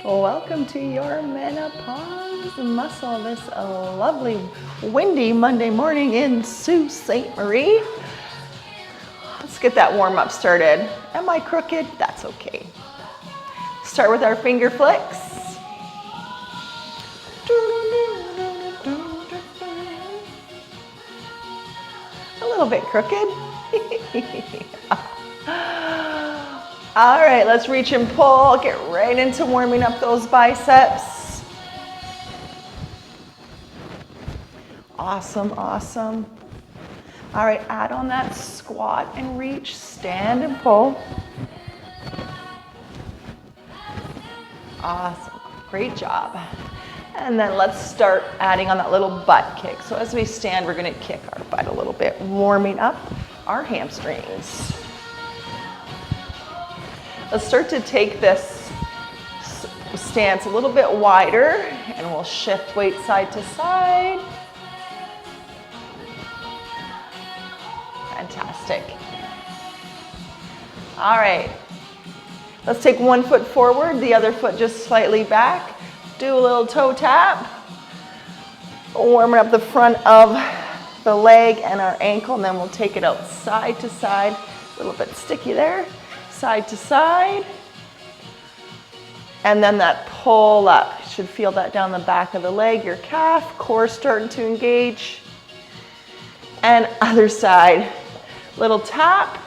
Welcome to your Menopause Muscle this lovely windy Monday morning in Sault Ste. Marie. Let's get that warm up started. Am I crooked? That's okay. Start with our finger flicks. A little bit crooked. All right, let's reach and pull. Get right into warming up those biceps. Awesome, awesome. All right, add on that squat and reach, stand and pull. Awesome, great job. And then let's start adding on that little butt kick. So as we stand, we're gonna kick our butt a little bit, warming up our hamstrings. Let's start to take this stance a little bit wider, and we'll shift weight side to side. Fantastic. All right, let's take one foot forward, the other foot just slightly back. Do a little toe tap. Warming up the front of the leg and our ankle, and then we'll take it out side to side. A little bit sticky there. Side to side. And then that pull up. You should feel that down the back of the leg, your calf, core starting to engage. And other side. Little tap.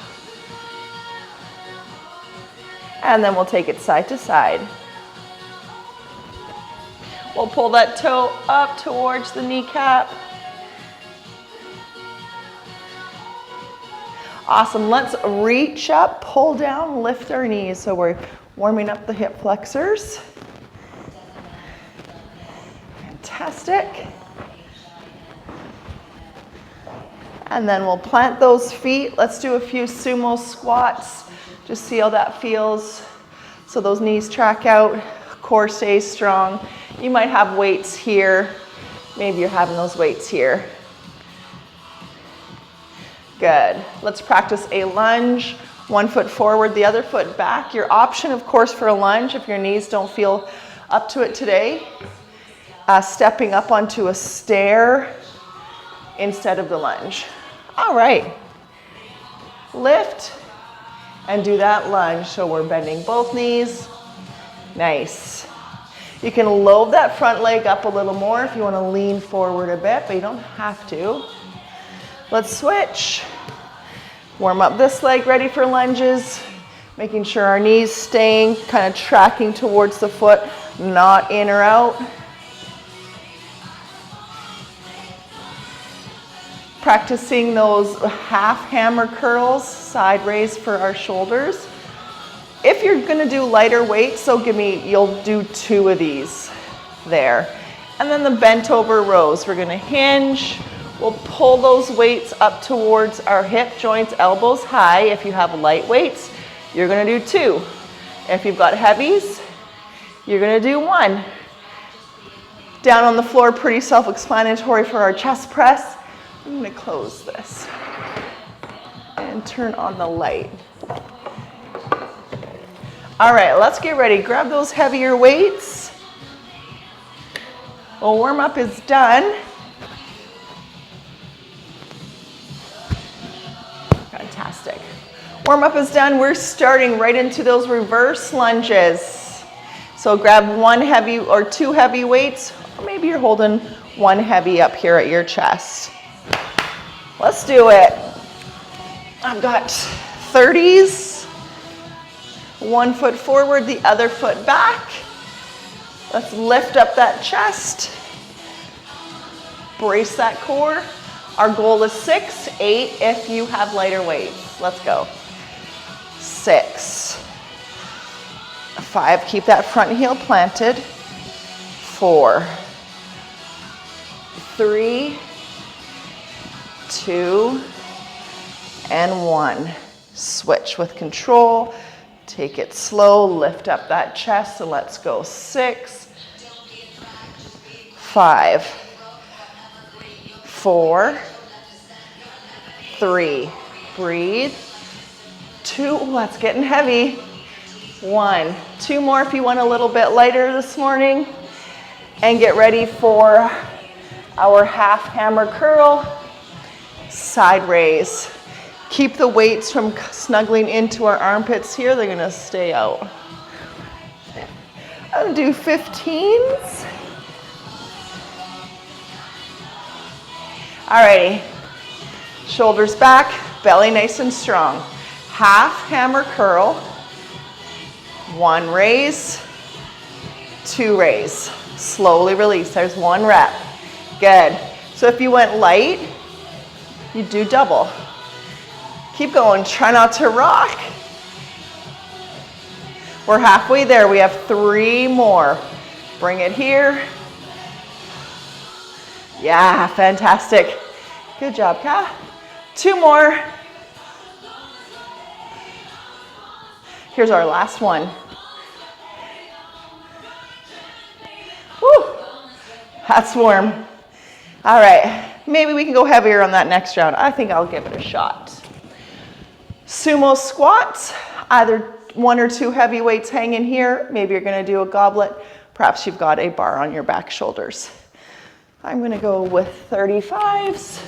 And then we'll take it side to side. We'll pull that toe up towards the kneecap. Awesome, let's reach up, pull down, lift our knees. So we're warming up the hip flexors. Fantastic. And then we'll plant those feet. Let's do a few sumo squats. Just see how that feels. So those knees track out, core stays strong. You might have weights here. Maybe you're having those weights here. Good. Let's practice a lunge. One foot forward, the other foot back. Your option, of course, for a lunge, if your knees don't feel up to it today, stepping up onto a stair instead of the lunge. All right. Lift and do that lunge. So we're bending both knees. Nice. You can load that front leg up a little more if you want to lean forward a bit, but you don't have to. Let's switch. Warm up this leg, ready for lunges. Making sure our knees staying, kind of tracking towards the foot, not in or out. Practicing those half hammer curls, side raise for our shoulders. If you're gonna do lighter weights, so you'll do 2 of these there. And then the bent over rows, we're gonna hinge. We'll pull those weights up towards our hip joints, elbows high. If you have light weights, you're gonna do 2. If you've got heavies, you're gonna do 1. Down on the floor, pretty self-explanatory for our chest press. I'm gonna close this and turn on the light. All right, let's get ready. Grab those heavier weights. Well, warm up is done. Fantastic. Warm up is done. We're starting right into those reverse lunges. So grab 1 heavy or 2 heavy weights, or maybe you're holding 1 heavy up here at your chest. Let's do it. I've got 30s. 1 foot forward, the other foot back. Let's lift up that chest. Brace that core. Our goal is 6, 8 if you have lighter weights. Let's go. 6. 5, keep that front heel planted. 4. 3, 2, and 1. Switch with control. Take it slow, lift up that chest, so let's go. 6, 5, 4, 3, breathe. 2, that's getting heavy. 1. 2 more if you want a little bit lighter this morning. And get ready for our half hammer curl, side raise. Keep the weights from snuggling into our armpits here. They're gonna stay out. I'm gonna do 15s. Alrighty, shoulders back, belly nice and strong. Half hammer curl, 1 raise, 2 raise. Slowly release, there's 1 rep. Good. So if you went light, you do double. Keep going, try not to rock. We're halfway there, we have 3 more. Bring it here. Yeah, fantastic. Good job, Ka. 2 more. Here's our last one. Woo, that's warm. All right, maybe we can go heavier on that next round. I think I'll give it a shot. Sumo squats, either 1 or 2 heavy weights hanging here. Maybe you're gonna do a goblet. Perhaps you've got a bar on your back shoulders. I'm gonna go with 35s.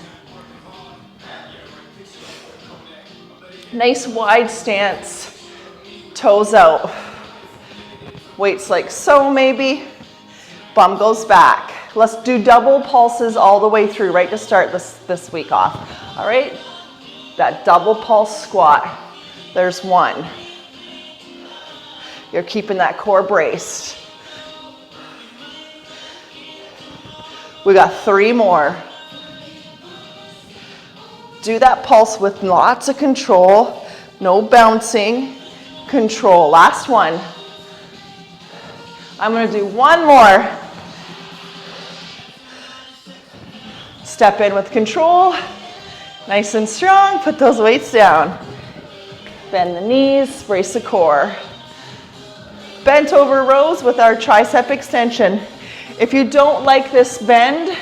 Nice wide stance, toes out. Weights like so maybe. Bum goes back. Let's do double pulses all the way through, right to start this week off. All right, that double pulse squat. There's 1. You're keeping that core braced. We got 3 more. Do that pulse with lots of control, no bouncing, control. Last one. I'm gonna do 1 more. Step in with control, nice and strong, put those weights down. Bend the knees, brace the core. Bent over rows with our tricep extension. If you don't like this bend,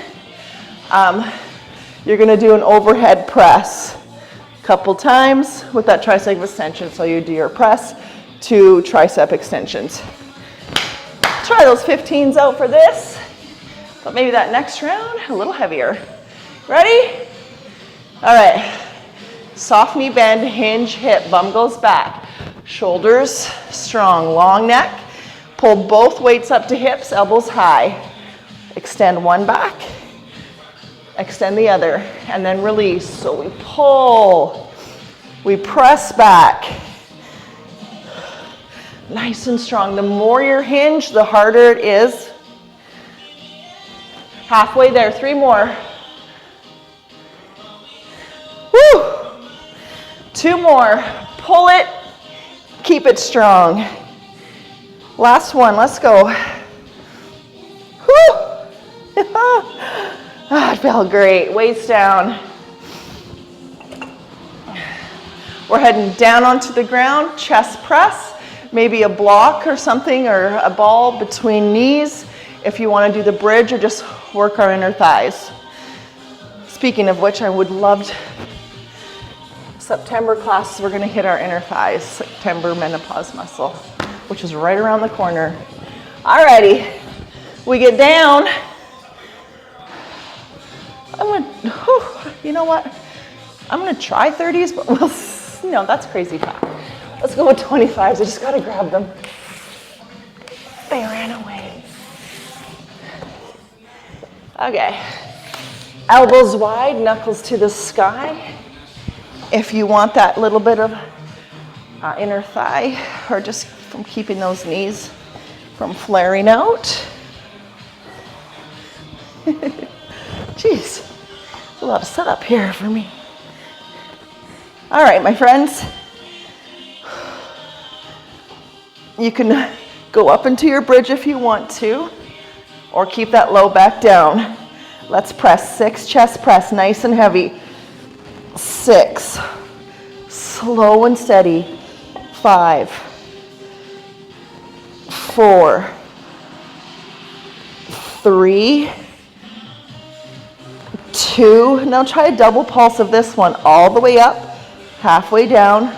you're gonna do an overhead press a couple times with that tricep extension. So you do your press, 2 tricep extensions. Try those 15s out for this, but maybe that next round, a little heavier. Ready? All right, soft knee bend, hinge hip, bum goes back. Shoulders strong, long neck. Pull both weights up to hips, elbows high. Extend one back, extend the other, and then release. So we pull, we press back. Nice and strong. The more you're hinged, the harder it is. Halfway there, 3 more. Woo! 2 more. Pull it, keep it strong. Last one, let's go. Woo! It felt great. Weights down. We're heading down onto the ground, chest press. Maybe a block or something, or a ball between knees if you want to do the bridge, or just work our inner thighs. Speaking of which, I would love to, September classes, we're going to hit our inner thighs, September Menopause Muscle, which is right around the corner. Alrighty, we get down. You know what? I'm going to try 30s, but no, that's crazy talk. Let's go with 25s. I just got to grab them. They ran away. Okay. Elbows wide, knuckles to the sky. If you want that little bit of inner thigh, or just from keeping those knees from flaring out. Jeez, there's a lot of setup here for me. All right, my friends. You can go up into your bridge if you want to, or keep that low back down. Let's press 6 chest press, nice and heavy. 6, slow and steady. 5, 4, 3, 2. Now try a double pulse of this one, all the way up, halfway down,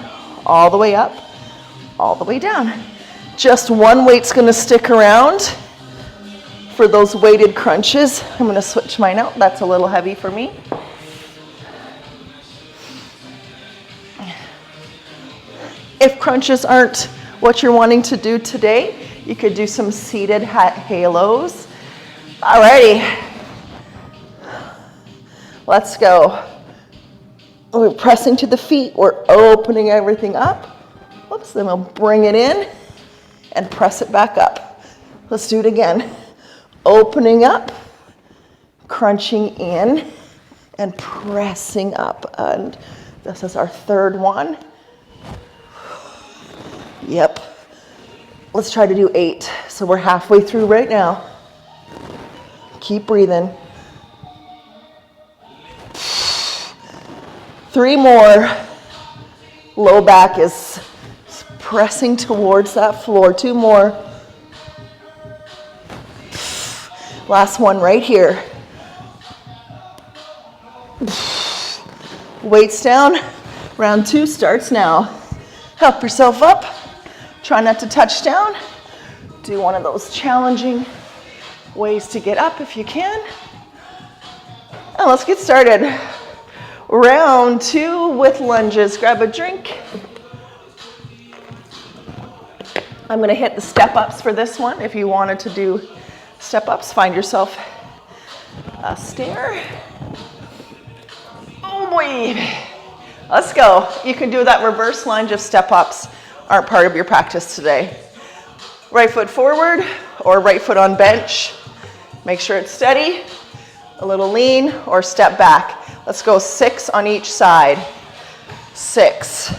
all the way up, all the way down. Just one weight's gonna stick around for those weighted crunches. I'm gonna switch mine out. That's a little heavy for me. If crunches aren't what you're wanting to do today, you could do some seated halos. Alrighty, let's go. We're pressing to the feet, we're opening everything up. Whoops, then we'll bring it in and press it back up. Let's do it again. Opening up, crunching in, and pressing up. And this is our third one. Yep. Let's try to do 8. So we're halfway through right now. Keep breathing. 3 more. Low back is pressing towards that floor. 2 more. Last one right here. Weights down. Round 2 starts now. Help yourself up. Try not to touch down. Do one of those challenging ways to get up if you can. And let's get started. Round 2 with lunges. Grab a drink. I'm going to hit the step-ups for this one. If you wanted to do step-ups, find yourself a stair. Oh boy. Let's go. You can do that reverse lunge if step-ups aren't part of your practice today. Right foot forward or right foot on bench. Make sure it's steady. A little lean or step back. Let's go 6 on each side. 6.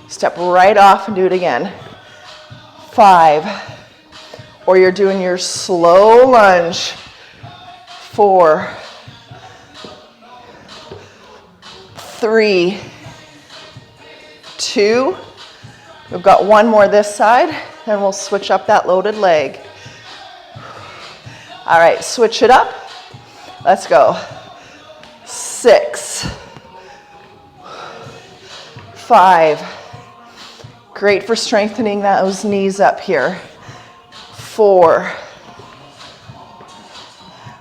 Step right off and do it again. 5. Or you're doing your slow lunge. 4. 3. 2. We've got 1 more this side, then we'll switch up that loaded leg. All right, switch it up. Let's go. 6. 5. Great for strengthening those knees up here. 4.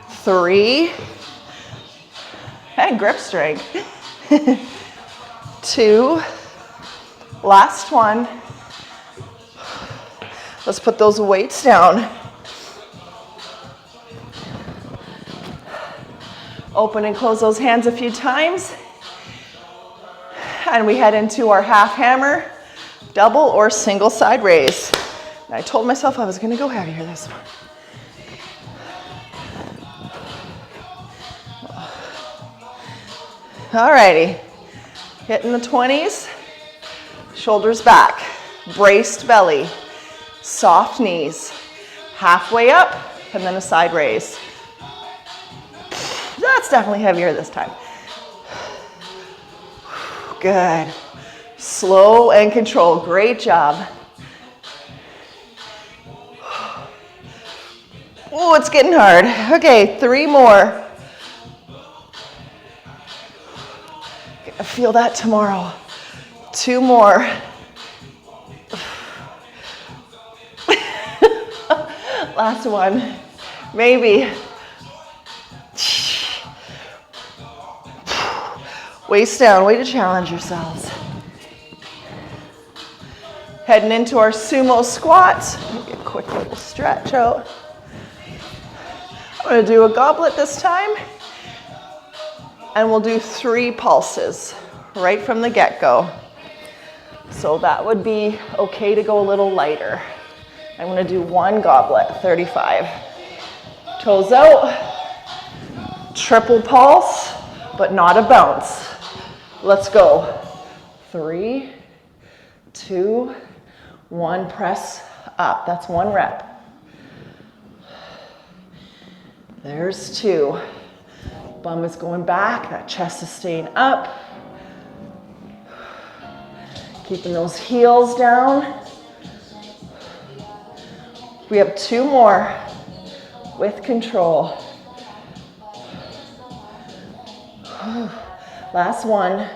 3. And grip strength. 2. Last one. Let's put those weights down. Open and close those hands a few times. And we head into our half hammer, double or single side raise. And I told myself I was going to go heavier this one. Alrighty. Hitting the 20s. Shoulders back, braced belly, soft knees, halfway up, and then a side raise. That's definitely heavier this time. Good. Slow and controlled. Great job. Oh, it's getting hard. Okay, 3 more. Gonna feel that tomorrow. 2 more. Last one. Maybe. Waist down. Way to challenge yourselves. Heading into our sumo squats. Maybe a quick little stretch out. I'm going to do a goblet this time. And we'll do 3 pulses right from the get-go. So that would be okay to go a little lighter. I'm going to do 1 goblet, 35. Toes out, triple pulse, but not a bounce. Let's go. 3, 2, 1, press up. That's 1 rep. There's 2. Bum is going back, that chest is staying up. Keeping those heels down. We have 2 more with control. Last one.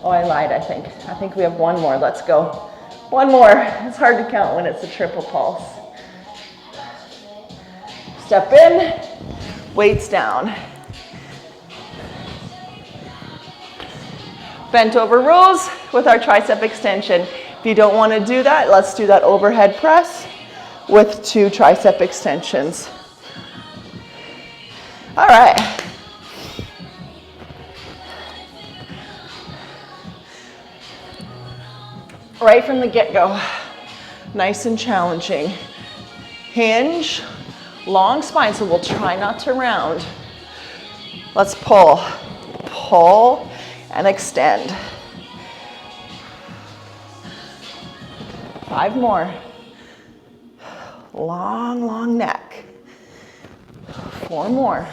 Oh, I lied, I think. I think we have 1 more. Let's go. One more. It's hard to count when it's a triple pulse. Step in, weights down. Bent over rows with our tricep extension. If you don't want to do that, let's do that overhead press with 2 tricep extensions. All right. Right from the get-go, nice and challenging. Hinge, long spine, so we'll try not to round. Let's pull, pull, and extend. 5 more. Long, long neck. 4 more.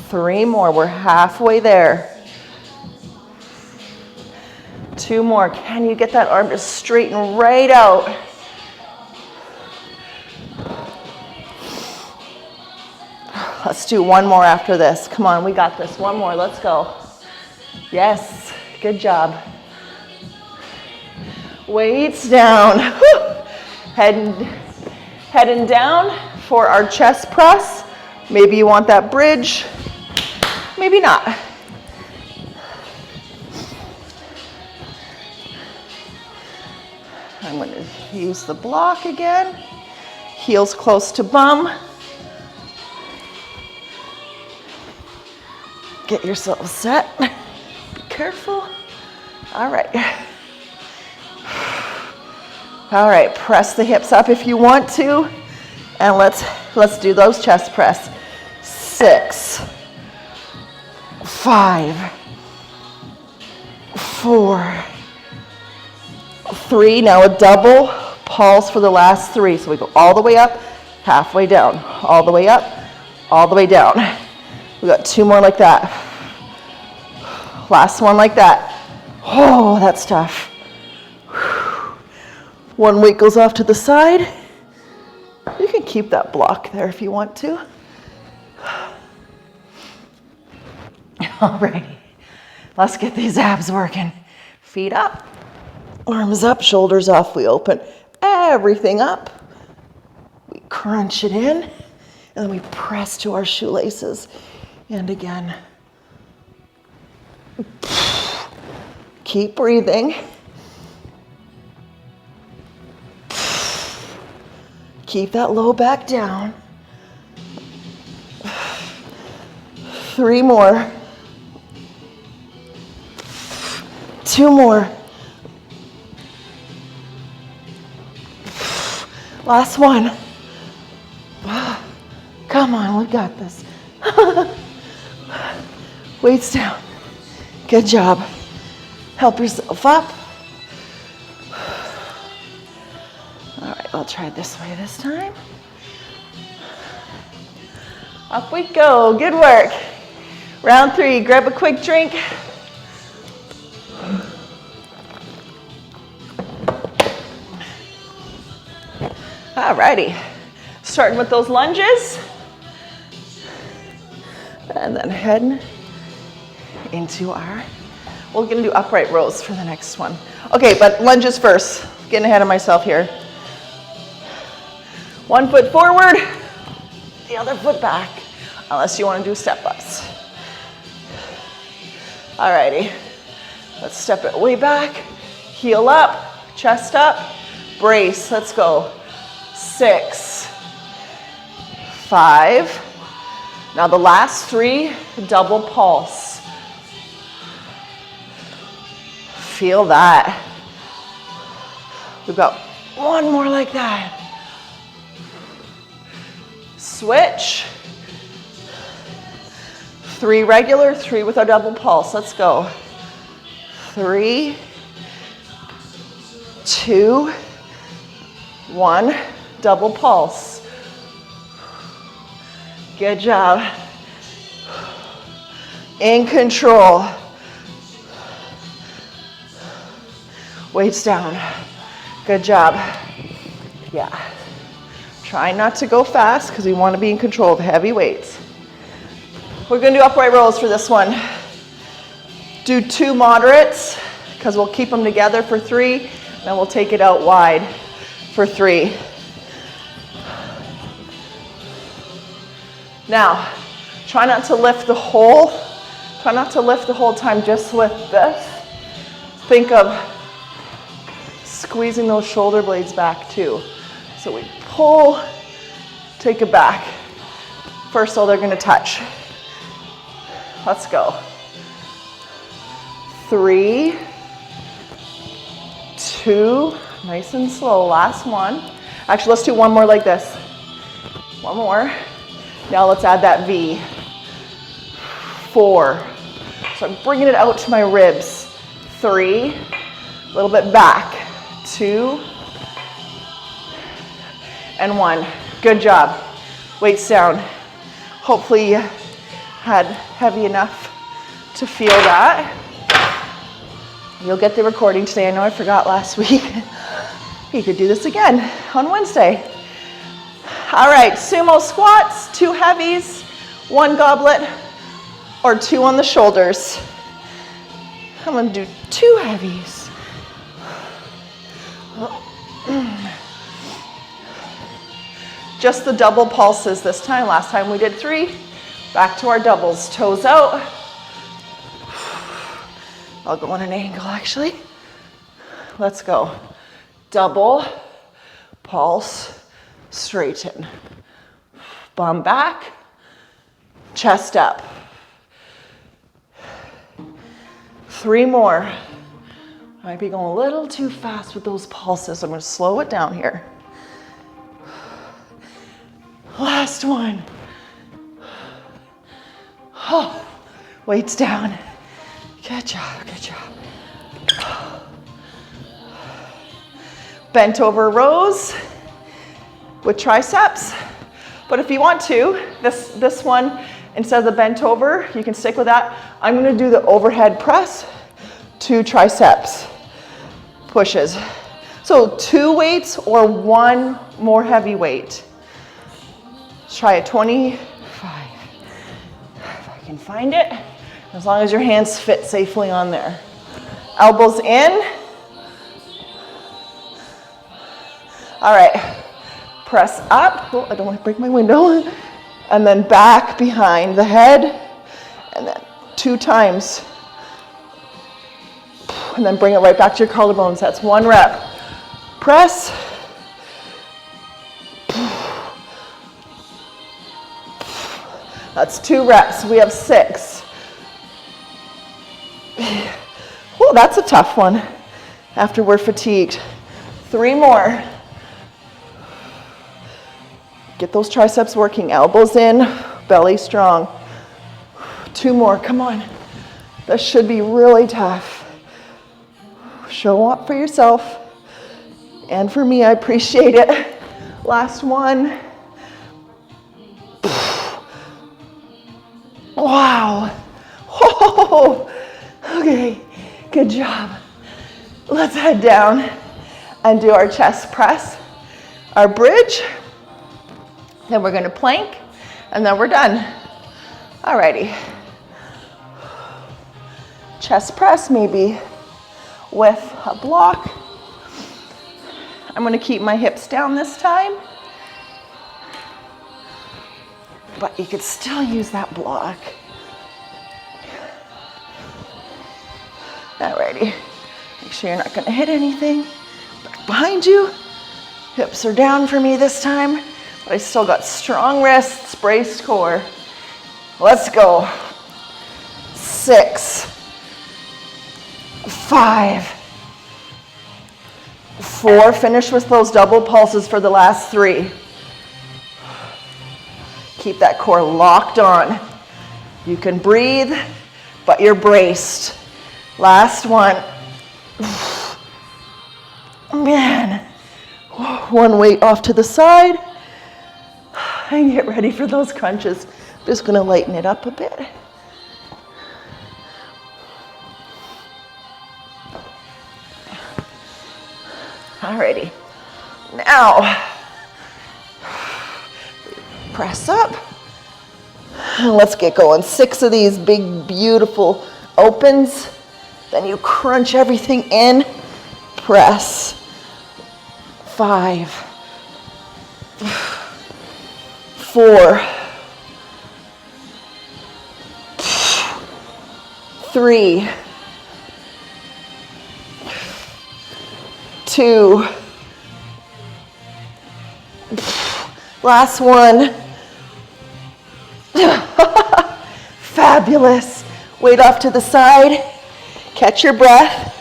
3 more, we're halfway there. 2 more, can you get that arm to straighten right out? Let's do 1 more after this. Come on, we got this. 1 more, let's go. Yes, good job. Weights down. Heading down for our chest press. Maybe you want that bridge. Maybe not. I'm going to use the block again. Heels close to bum. Get yourself set. Be careful. All right. All right, press the hips up if you want to. And let's do those chest press. 6, 5, 4, 3. Now a double pulse for the last 3. So we go all the way up, halfway down, all the way up, all the way down. We got 2 more like that. Last one like that. Oh, that's tough. 1 weight goes off to the side. You can keep that block there if you want to. Alrighty, let's get these abs working. Feet up, arms up, shoulders off. We open everything up. We crunch it in, and then we press to our shoelaces. And again, keep breathing. Keep that low back down. 3 more. 2 more. Last one. Come on, we got this. Weights down. Good job. Help yourself up. All right, I'll try this way this time. Up we go. Good work. Round 3. Grab a quick drink. All righty. Starting with those lunges. And then heading into our, we're going to do upright rows for the next one. Okay, but lunges first. Getting ahead of myself here. 1 foot forward, the other foot back, unless you want to do step-ups. Alrighty, let's step it way back, heel up, chest up, brace, let's go. 6, 5, now the last 3, double pulse. Feel that. We've got 1 more like that. Switch. 3 regular, 3 with our double pulse. Let's go. 3, 2, 1, double pulse. Good job. In control. Weights down. Good job. Yeah. Try not to go fast because we want to be in control of heavy weights. We're going to do upright rows for this one. Do 2 moderates, because we'll keep them together for 3, then we'll take it out wide for 3. Now, try not to lift the whole time, just lift this. Think of squeezing those shoulder blades back too. So we pull, take it back. First, though, they're gonna touch. Let's go. 3, 2, nice and slow, last one. Actually, let's do one more like this. One more. Now let's add that V. 4. So I'm bringing it out to my ribs. 3, a little bit back. 2, and 1. Good job. Weights down. Hopefully you had heavy enough to feel that. You'll get the recording today. I know I forgot last week. You could do this again on Wednesday. All right, sumo squats, 2 heavies, 1 goblet, or 2 on the shoulders. I'm gonna do 2 heavies. Just the double pulses this time. Last time we did 3. Back to our doubles. Toes out. I'll go on an angle actually. Let's go. Double, pulse, straighten. Bum back, chest up. 3 more. I might be going a little too fast with those pulses. I'm going to slow it down here. Last one. Oh, weights down. Good job, good job. Bent over rows with triceps. But if you want to, this one, instead of the bent over, you can stick with that. I'm gonna do the overhead press, 2 triceps pushes. So 2 weights or 1 more heavy weight. Let's try a 25. If I can find it, as long as your hands fit safely on there. Elbows in. All right, press up. Oh, I don't want to break my window. And then back behind the head. And then 2 times. And then bring it right back to your collarbones. That's 1 rep. Press. That's 2 reps. We have 6. Oh, that's a tough one after we're fatigued. 3 more. Get those triceps working. Elbows in, belly strong. 2 more. Come on. This should be really tough. Show up for yourself. And for me, I appreciate it. Last one. Wow. Oh, okay, good job. Let's head down and do our chest press, our bridge. Then we're gonna plank, and then we're done. Alrighty. Chest press, maybe with a block. I'm gonna keep my hips down this time. But you could still use that block. Alrighty. Make sure you're not gonna hit anything. Back behind you. Hips are down for me this time, but I still got strong wrists, braced core. Let's go. 6, 5, 4. Finish with those double pulses for the last 3. Keep that core locked on. You can breathe, but you're braced. Last one. Man. 1 weight off to the side. And get ready for those crunches. Just gonna lighten it up a bit. Alrighty. Now, press up. And let's get going. 6 of these big, beautiful opens. Then you crunch everything in, press. 5, 4, 3, 2, last one. Fabulous. Weight off to the side, catch your breath.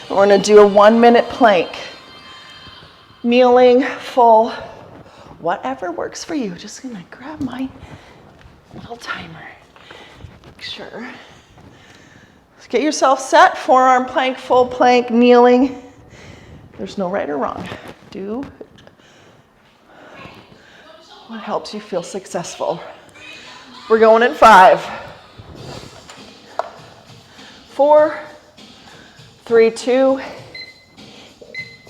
We're gonna do a 1-minute plank. Kneeling, full, whatever works for you. Just gonna grab my little timer. Make sure. Let's get yourself set. Forearm plank, full plank, kneeling. There's no right or wrong. Do what helps you feel successful. We're going in 5, 4, 3, 2,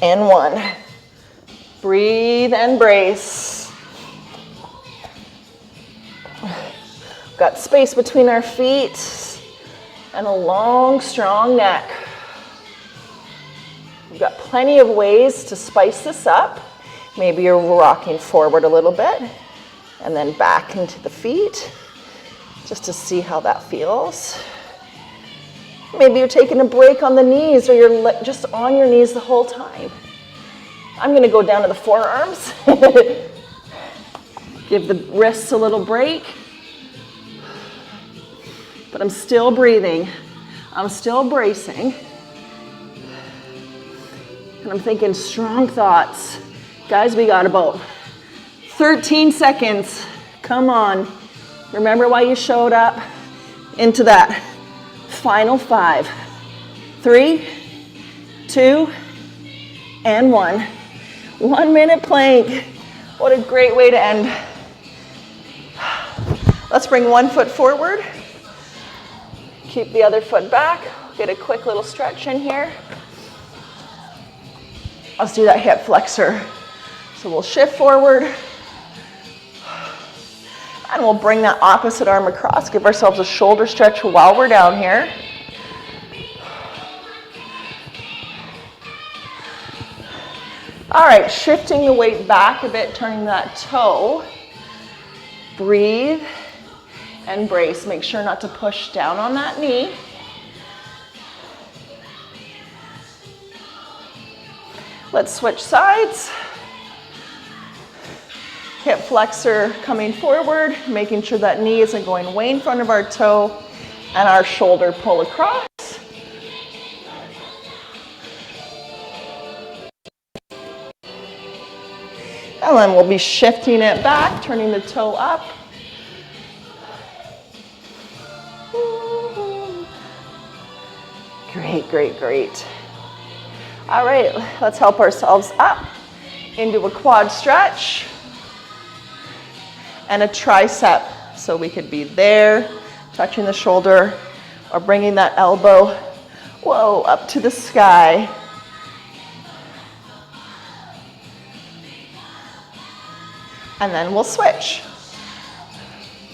and 1. Breathe and brace. Got space between our feet and a long, strong neck. We've got plenty of ways to spice this up. Maybe you're rocking forward a little bit and then back into the feet just to see how that feels. Maybe you're taking a break on the knees or you're just on your knees the whole time. I'm gonna go down to the forearms. Give the wrists a little break. But I'm still breathing. I'm still bracing. And I'm thinking strong thoughts. Guys, we got about 13 seconds. Come on. Remember why you showed up. Into that final 5, 3, 2, and 1. 1-minute plank. What a great way to end. Let's bring one foot forward. Keep the other foot back. Get a quick little stretch in here. Let's do that hip flexor. So we'll shift forward. And we'll bring that opposite arm across. Give ourselves a shoulder stretch while we're down here. All right, shifting the weight back a bit, turning that toe. Breathe and brace. Make sure not to push down on that knee. Let's switch sides. Hip flexor coming forward, making sure that knee isn't going way in front of our toe, and our shoulder pull across. And then we'll be shifting it back, turning the toe up. Great, great, great. All right, let's help ourselves up into a quad stretch and a tricep. So we could be there, touching the shoulder, or bringing that elbow, whoa, up to the sky. And then we'll switch.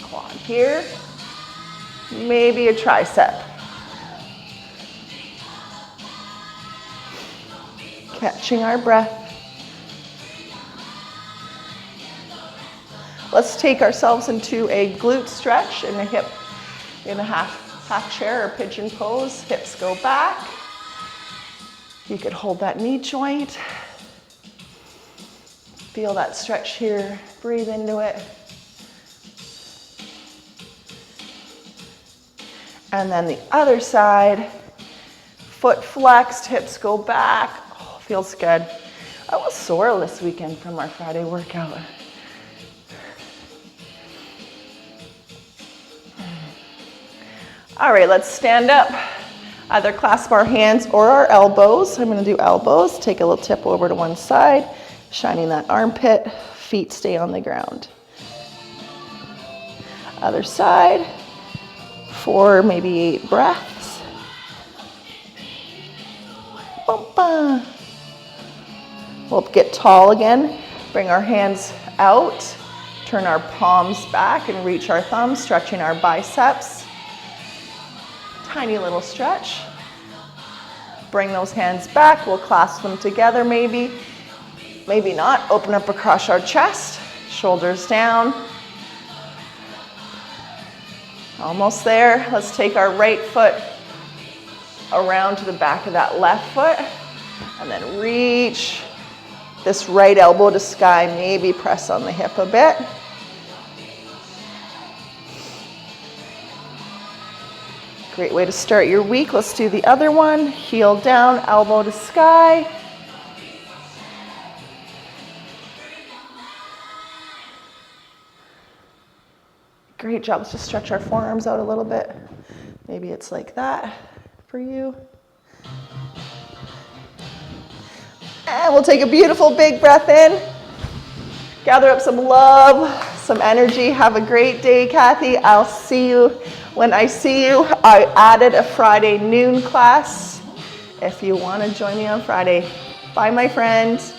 Quad here, maybe a tricep. Catching our breath. Let's take ourselves into a glute stretch in a hip, in a half chair or pigeon pose. Hips go back. You could hold that knee joint. Feel that stretch here. Breathe into it. And then the other side, foot flexed, hips go back. Oh, feels good. I was sore this weekend from our Friday workout. All right, let's stand up. Either clasp our hands or our elbows. I'm gonna do elbows. Take a little tip over to one side, shining that armpit. Feet stay on the ground. Other side, 4, maybe 8 breaths. Bumpa. We'll get tall again. Bring our hands out. Turn our palms back and reach our thumbs, stretching our biceps. Tiny little stretch. Bring those hands back. We'll clasp them together maybe. Maybe not. Open up across our chest. Shoulders down. Almost there. Let's take our right foot around to the back of that left foot. And then reach this right elbow to sky. Maybe press on the hip a bit. Great way to start your week. Let's do the other one. Heel down, elbow to sky. Great job. Let's just stretch our forearms out a little bit. Maybe it's like that for you. And we'll take a beautiful big breath in. Gather up some love, some energy. Have a great day, Kathy. I'll see you when I see you. I added a Friday noon class if you want to join me on Friday. Bye, my friends.